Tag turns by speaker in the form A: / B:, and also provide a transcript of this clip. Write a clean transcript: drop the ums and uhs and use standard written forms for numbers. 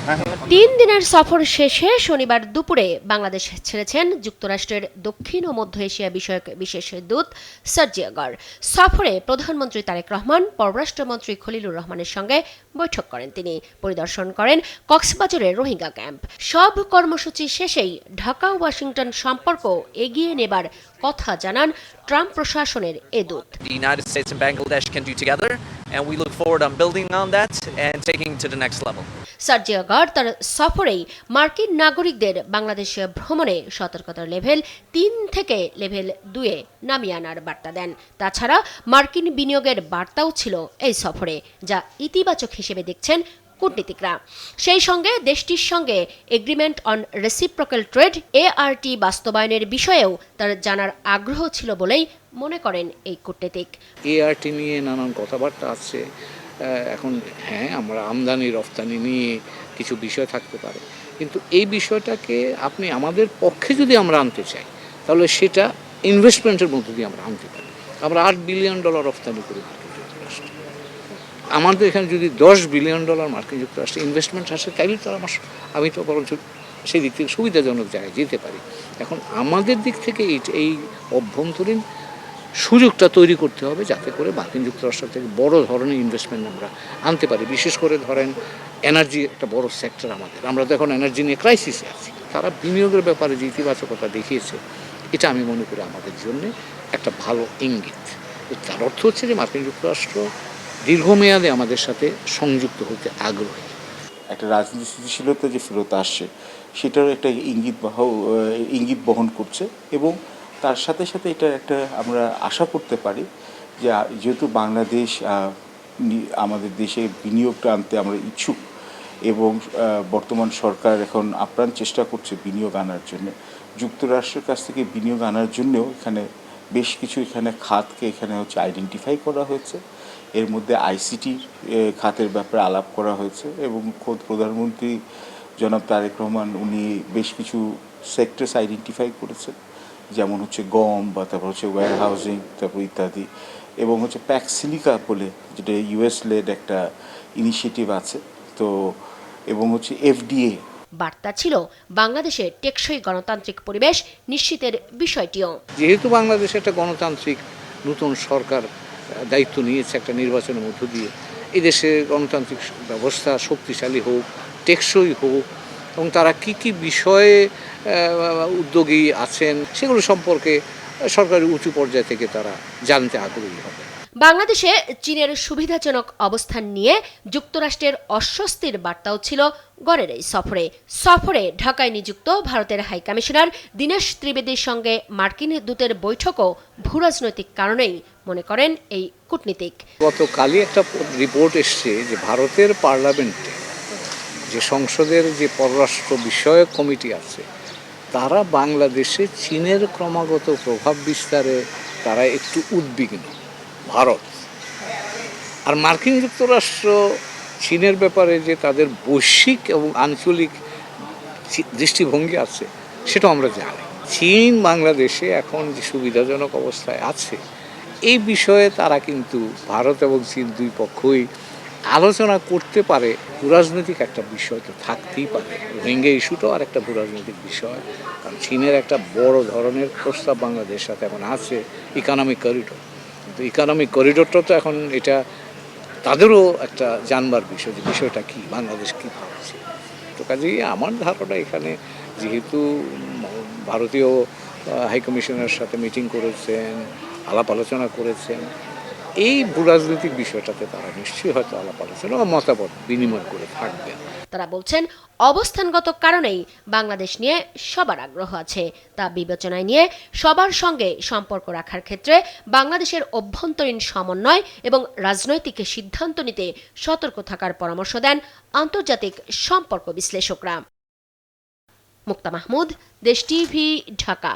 A: 3 দিনের সফর শেষে শনিবার দুপুরে বাংলাদেশ ছেড়েছেন যুক্তরাষ্ট্রের দক্ষিণ ও মধ্য এশিয়া বিষয়ক বিশেষ দূত সার্জিও গর। সফরে প্রধানমন্ত্রী তারেক রহমান, পররাষ্ট্রমন্ত্রী খলিলুর রহমানের সঙ্গে বৈঠক করেন তিনি। পরিদর্শন করেন কক্সবাজারের রোহিঙ্গা ক্যাম্প। সব কর্মসূচি শেষেই ঢাকা ওয়াশিংটন সম্পর্ক এগিয়ে নেবার কথা জানান ট্রাম্প প্রশাসনের এ দূত।
B: The United States and Bangladesh can do together, and we look forward on building on that and taking it to the next level.
A: Sergio গর তার সফরেই মার্কিন নাগরিকদের বাংলাদেশে ভ্রমণে সতর্কতার লেভেল 3 থেকে লেভেল 2-এ নামিয়ে আনার বার্তা দেন। তাছাড়া মার্কিন বিনিয়োগের বার্তাও ছিল এই সফরে, যা ইতিবাচক হিসেবে দেখছেন কূটনীতিকরা। সেই সঙ্গে দেশটির সঙ্গে agreement on reciprocal trade ART বাস্তবায়নের বিষয়েও তার জানার আগ্রহ ছিল বলেই মনে করেন এই কূটনীতিক।
C: ART নিয়ে নানান কথাবার্তা আছে। এখন হ্যাঁ, আমরা আমদানি রফতানি নিয়ে কিছু বিষয় থাকতে পারে, কিন্তু এই বিষয়টাকে আপনি আমাদের পক্ষে যদি আমরা আনতে চাই, তাহলে সেটা ইনভেস্টমেন্টের মধ্য দিয়ে আমরা আনতে পারি। আমরা $8 বিলিয়ন রফতানি করি মার্কিন যুক্তরাষ্ট্রে। আমাদের এখানে যদি $10 বিলিয়ন মার্কিন যুক্তরাষ্ট্রে ইনভেস্টমেন্ট আসে, তাইলে তো আমি তো বরঞ্চ সেই দিক থেকে সুবিধাজনক জায়গায় যেতে পারি। এখন আমাদের দিক থেকে এই অভ্যন্তরীণ সুযোগটা তৈরি করতে হবে, যাতে করে মার্কিন যুক্তরাষ্ট্র থেকে বড় ধরনের ইনভেস্টমেন্ট আমরা আনতে পারি। বিশেষ করে ধরেন এনার্জি একটা বড় সেক্টর আমাদের, আমরা তো এখন এনার্জি নিয়ে ক্রাইসিসে আছি। তারা বিনিয়োগের ব্যাপারে যে ইতিবাচকতা দেখিয়েছে, এটা আমি মনে করি আমাদের জন্য একটা ভালো ইঙ্গিত। তার অর্থ হচ্ছে যে মার্কিন যুক্তরাষ্ট্র দীর্ঘমেয়াদে আমাদের সাথে সংযুক্ত হতে আগ্রহী।
D: একটা রাজনীতি স্থিতিশীলতা যে ফেরত আসছে, সেটারও একটা ইঙ্গিত বহন করছে, এবং তার সাথে সাথে এটা একটা আমরা আশা করতে পারি যে যেহেতু বাংলাদেশ আমাদের দেশে বিনিয়োগটা আনতে আমরা ইচ্ছুক, এবং বর্তমান সরকার এখন আপ্রাণ চেষ্টা করছে বিনিয়োগ আনার জন্য, যুক্তরাষ্ট্রের কাছ থেকে বিনিয়োগ আনার জন্যও এখানে বেশ কিছু খাতকে এখানে আইডেন্টিফাই করা হয়েছে। এর মধ্যে ICT খাতের ব্যাপারে আলাপ করা হয়েছে, এবং খোদ প্রধানমন্ত্রী জনাব তারেক রহমান উনি বেশ কিছু সেক্টরস আইডেন্টিফাই করেছেন, যেমন গম, বা তারপর ওয়্যার হাউজিং, তারপর ইত্যাদি, এবং প্যাক্সিলিকা বলে যেটা US লেড একটা ইনিশিয়েটিভ আছে, তো এবং FDA।
A: বার্তা ছিল বাংলাদেশে টেকসই গণতান্ত্রিক পরিবেশ নিশ্চিতের বিষয়টিও।
C: যেহেতু বাংলাদেশে একটা গণতান্ত্রিক নতুন সরকার দায়িত্ব নিয়েছে একটা নির্বাচনের মধ্য দিয়ে, এই দেশে গণতান্ত্রিক ব্যবস্থা শক্তিশালী হোক, টেকসই হোক, এবং তারা কি বিষয়ে উদ্যোগী আছেন সেগুলো সম্পর্কে সরকারি উঁচু পর্যায় থেকে তারা জানতে আগ্রহী হবে।
A: বাংলাদেশে চীনের সুবিধাজনক অবস্থান নিয়ে যুক্তরাষ্ট্রের অস্বস্তির বার্তাও ছিল গড়ের এই সফরে ঢাকায় নিযুক্ত ভারতের হাইকমিশনার দীনেশ ত্রিবেদীর সঙ্গে মার্কিন দূতের বৈঠকও ভূরাজনৈতিক কারণেই মনে করেন এই কূটনীতিক।
C: গতকালই একটা রিপোর্ট এসছে যে ভারতের পার্লামেন্টে যে সংসদের যে পররাষ্ট্র বিষয়ক কমিটি আছে, তারা বাংলাদেশে চীনের ক্রমাগত প্রভাব বিস্তারে তারা একটু উদ্বিগ্ন। ভারত আর মার্কিন যুক্তরাষ্ট্র চীনের ব্যাপারে যে তাদের বৈশ্বিক এবং আঞ্চলিক দৃষ্টিভঙ্গি আছে, সেটা আমরা জানি। চীন বাংলাদেশে এখন যে সুবিধাজনক অবস্থায় আছে, এই বিষয়ে তারা কিন্তু ভারত এবং চীন দুই পক্ষই আলোচনা করতে পারে। ভূরাজনৈতিক একটা বিষয় তো থাকতেই পারে, রোহিঙ্গা ইস্যুটাও আর একটা ভূরাজনৈতিক বিষয়, কারণ চীনের একটা বড় ধরনের প্রস্তাব বাংলাদেশের সাথে এখন আছে, ইকোনমিক করিডোর। তো ইকোনমিক করিডোরটা তো এখন এটা তাদেরও একটা জানবার বিষয়, যে বিষয়টা কি, বাংলাদেশ কী ভাবছে। তো কাজেই আমার ধারণা এখানে যেহেতু ভারতীয় হাইকমিশনের সাথে মিটিং করেছেন, আলাপ আলোচনা করেছেন, এই ভূরাজনৈতিক বিষয়টাতে তারা নিশ্চয়ই হয়তো আলাপ আলোচনা বা মতামত বিনিময় করে থাকবেন।
A: তারা বলছেন অবস্থানগত কারণেই বাংলাদেশ নিয়ে সবার আগ্রহ আছে, তা বিবেচনায় নিয়ে সবার সঙ্গে সম্পর্ক রাখার ক্ষেত্রে বাংলাদেশের অভ্যন্তরীণ সমন্বয় এবং রাজনৈতিক সিদ্ধান্ত নিতে সতর্ক থাকার পরামর্শ দেন আন্তর্জাতিক সম্পর্ক বিশ্লেষকরা। মুক্তা মাহমুদ, দেশ টিভি, ঢাকা।